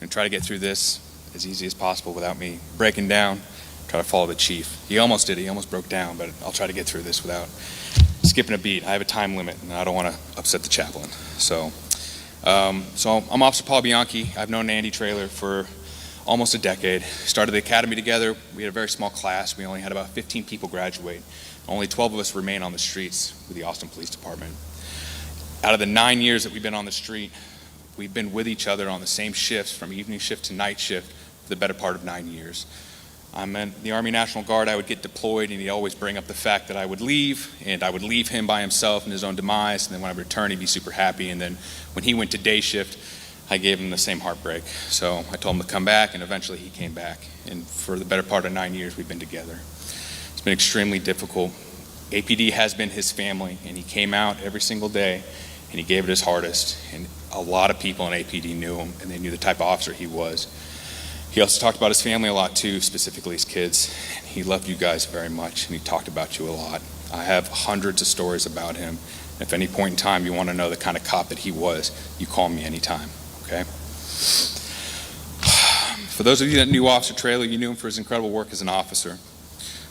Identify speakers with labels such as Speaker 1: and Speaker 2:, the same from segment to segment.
Speaker 1: going to try to get through this as easy as possible without me breaking down. Try to follow the chief. He almost did. He almost broke down, but I'll try to get through this without skipping a beat. I have a time limit, and I don't want to upset the chaplain. So I'm Officer Paul Bianchi. I've known Andy Traylor for almost a decade. Started the academy together. We had a very small class. We only had about 15 people graduate. Only 12 of us remain on the streets with the Austin Police Department. Out of the 9 years that we've been on the street, we've been with each other on the same shifts from evening shift to night shift for the better part of 9 years. I'm in the Army National Guard. I would get deployed, and he'd always bring up the fact that I would leave, and I would leave him by himself in his own demise, and then when I returned, he'd be super happy. And then when he went to day shift, I gave him the same heartbreak. So I told him to come back, and eventually he came back. And for the better part of 9 years, we've been together. It's been extremely difficult. APD has been his family, and he came out every single day, and he gave it his hardest. And a lot of people in APD knew him, and they knew the type of officer he was. He also talked about his family a lot too, specifically his kids. He loved you guys very much, and he talked about you a lot. I have hundreds of stories about him. If at any point in time you want to know the kind of cop that he was, you call me anytime, okay? For those of you that knew Officer Traylor, you knew him for his incredible work as an officer.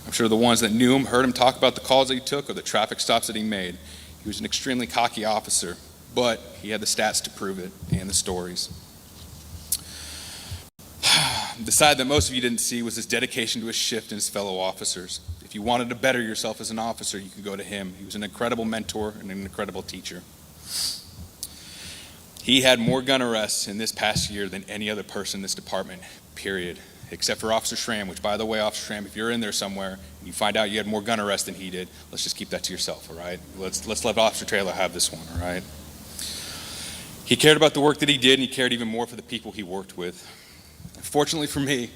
Speaker 1: I'm sure the ones that knew him heard him talk about the calls that he took or the traffic stops that he made. He was an extremely cocky officer, but he had the stats to prove it and the stories. The side that most of you didn't see was his dedication to his shift and his fellow officers. If you wanted to better yourself as an officer, you could go to him. He was an incredible mentor and an incredible teacher. He had more gun arrests in this past year than any other person in this department, period, except for Officer Schramm, which, by the way, Officer Schramm, if you're in there somewhere and you find out you had more gun arrests than he did, let's just keep that to yourself, all right? Let's let Officer Traylor have this one, all right? He cared about the work that he did, and he cared even more for the people he worked with. Fortunately for me,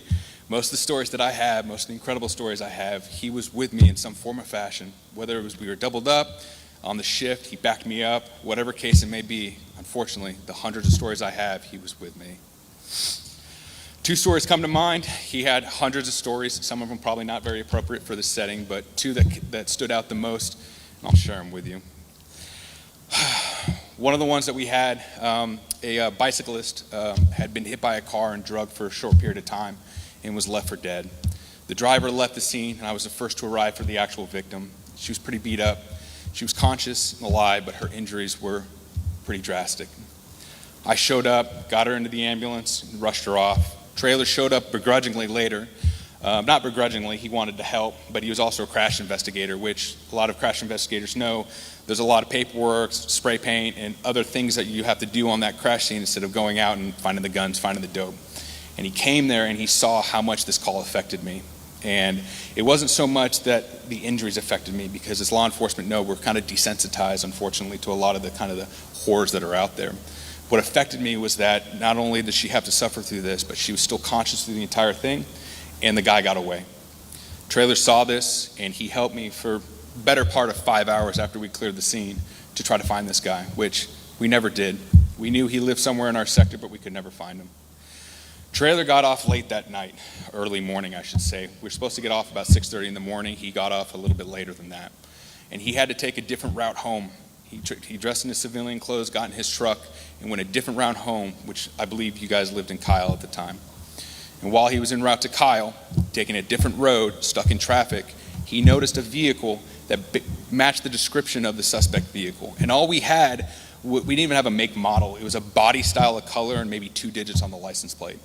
Speaker 1: most of the stories that I have, most of the incredible stories I have, he was with me in some form or fashion. Whether it was we were doubled up on the shift, he backed me up, whatever case it may be. Unfortunately, the hundreds of stories I have, he was with me. 2 stories come to mind. He had hundreds of stories, some of them probably not very appropriate for this setting, but 2 that stood out the most, and I'll share them with you. One of the ones that we had, a bicyclist had been hit by a car and drugged for a short period of time and was left for dead. The driver left the scene, and I was the first to arrive for the actual victim. She was pretty beat up. She was conscious and alive, but her injuries were pretty drastic. I showed up, got her into the ambulance, and rushed her off. Traylor showed up begrudgingly later. Not begrudgingly, he wanted to help, but he was also a crash investigator, which a lot of crash investigators know. There's a lot of paperwork, spray paint, and other things that you have to do on that crash scene instead of going out and finding the guns, finding the dope. And he came there and he saw how much this call affected me. And it wasn't so much that the injuries affected me, because as law enforcement know, we're kind of desensitized, unfortunately, to a lot of the kind of the horrors that are out there. What affected me was that not only did she have to suffer through this, but she was still conscious through the entire thing, and the guy got away. Traylor saw this, and he helped me for better part of 5 hours after we cleared the scene to try to find this guy, which we never did. We knew he lived somewhere in our sector, but we could never find him. Traylor got off late that night, early morning, I should say. We were supposed to get off about 6:30 in the morning. He got off a little bit later than that. And he had to take a different route home. He dressed in his civilian clothes, got in his truck, and went a different route home, which I believe you guys lived in Kyle at the time. And while he was en route to Kyle, taking a different road, stuck in traffic, he noticed a vehicle that matched the description of the suspect vehicle. And all we had, we didn't even have a make model. It was a body style, a color, and maybe 2 digits on the license plate.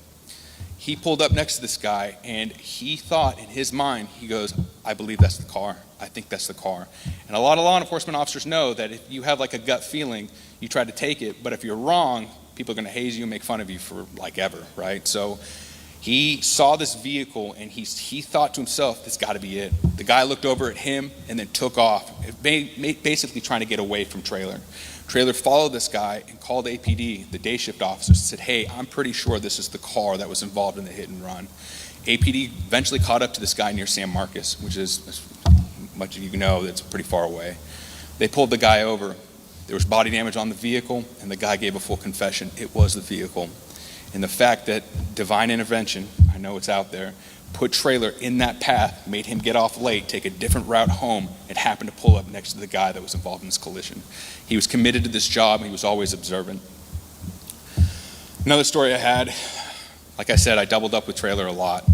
Speaker 1: He pulled up next to this guy, and he thought in his mind, he goes, I believe that's the car. I think that's the car. And a lot of law enforcement officers know that if you have like a gut feeling, you try to take it, but if you're wrong, people are gonna haze you and make fun of you for like ever, right? So he saw this vehicle, and he thought to himself, this gotta be it. The guy looked over at him and then took off, basically trying to get away from Traylor. Traylor followed this guy and called APD, the day shift officer, and said, hey, I'm pretty sure this is the car that was involved in the hit and run. APD eventually caught up to this guy near San Marcos, which is, as much as you know, that's pretty far away. They pulled the guy over. There was body damage on the vehicle, and the guy gave a full confession. It was the vehicle. And the fact that divine intervention, I know it's out there, put Traylor in that path, made him get off late, take a different route home, and happened to pull up next to the guy that was involved in this collision. He was committed to this job, and he was always observant. Another story I had, Like I said, I doubled up with Traylor a lot.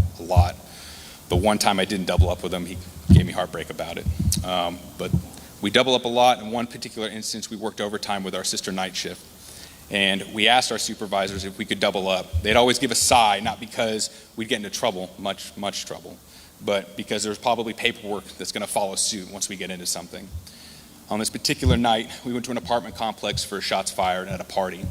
Speaker 1: The one time I didn't double up with him, he gave me heartbreak about it. But we double up a lot. In one particular instance, we worked overtime with our sister night shift. And we asked our supervisors if we could double up. They'd always give a sigh, not because we'd get into trouble, much trouble, but because there's probably paperwork that's going to follow suit once we get into something. On this particular night, we went to an apartment complex for shots fired at a party.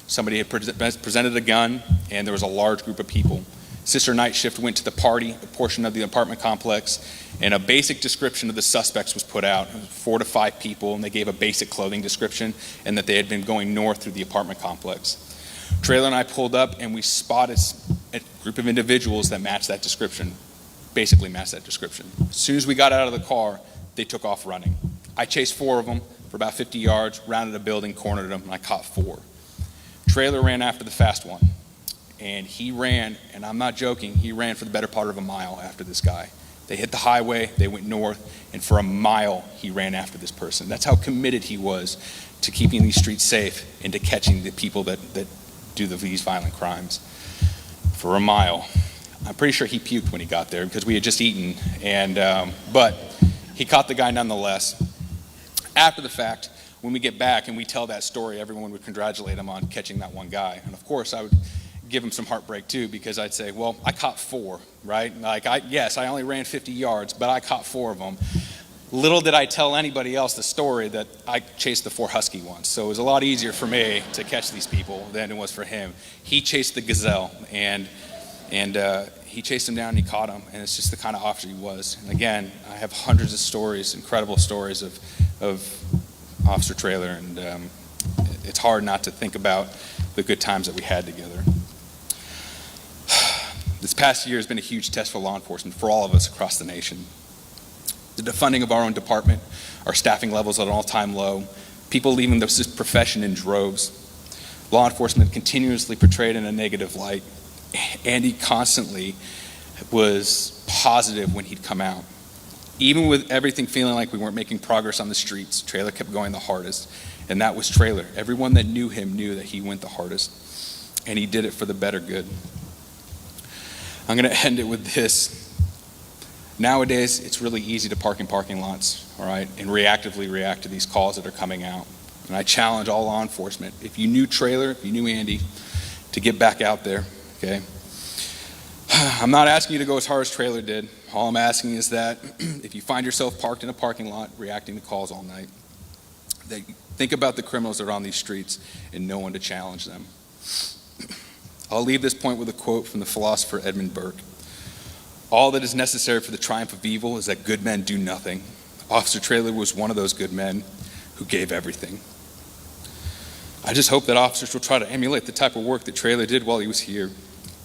Speaker 1: Somebody had presented a gun, and there was a large group of people. Sister night shift went to the party, a portion of the apartment complex, and a basic description of the suspects was put out. 4 to 5 people, and they gave a basic clothing description, and that they had been going north through the apartment complex. Traylor and I pulled up, and we spotted a group of individuals that matched that description, basically matched that description. As soon as we got out of the car, they took off running. I chased 4 of them for about 50 yards, rounded a building, cornered them, and I caught 4. Traylor ran after the fast one. And he ran, and I'm not joking, he ran for the better part of a mile after this guy. They hit the highway, they went north, and for a mile he ran after this person. That's how committed he was to keeping these streets safe and to catching the people that do these violent crimes. For a mile. I'm pretty sure he puked when he got there because we had just eaten, but he caught the guy nonetheless. After the fact, when we get back and we tell that story, everyone would congratulate him on catching that one guy. And of course, I would give him some heartbreak too, because I'd say, well, I caught 4, right? Yes, I only ran 50 yards, but I caught 4 of them. Little did I tell anybody else the story that I chased the 4 husky ones. So it was a lot easier for me to catch these people than it was for him. He chased the gazelle, and he chased him down and he caught him, and it's just the kind of officer he was. And again, I have hundreds of stories, incredible stories of Officer Traylor, and it's hard not to think about the good times that we had together. This past year has been a huge test for law enforcement, for all of us across the nation. The defunding of our own department, our staffing levels at an all-time low, people leaving this profession in droves, law enforcement continuously portrayed in a negative light. Andy constantly was positive when he'd come out. Even with everything feeling like we weren't making progress on the streets, Traylor kept going the hardest, and that was Traylor. Everyone that knew him knew that he went the hardest, and he did it for the better good. I'm going to end it with this. Nowadays, it's really easy to park in parking lots, all right, and reactively react to these calls that are coming out. And I challenge all law enforcement, if you knew Traylor, if you knew Andy, to get back out there, okay? I'm not asking you to go as hard as Traylor did. All I'm asking is that if you find yourself parked in a parking lot reacting to calls all night, that you think about the criminals that are on these streets and know when to challenge them. I'll leave this point with a quote from the philosopher Edmund Burke. All that is necessary for the triumph of evil is that good men do nothing. Officer Traylor was one of those good men who gave everything. I just hope that officers will try to emulate the type of work that Traylor did while he was here.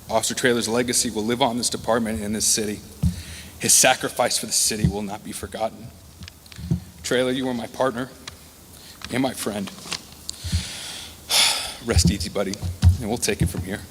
Speaker 1: Officer Traylor's legacy will live on in this department and in this city. His sacrifice for the city will not be forgotten. Traylor, you were my partner and my friend. Rest easy, buddy, and we'll take it from here.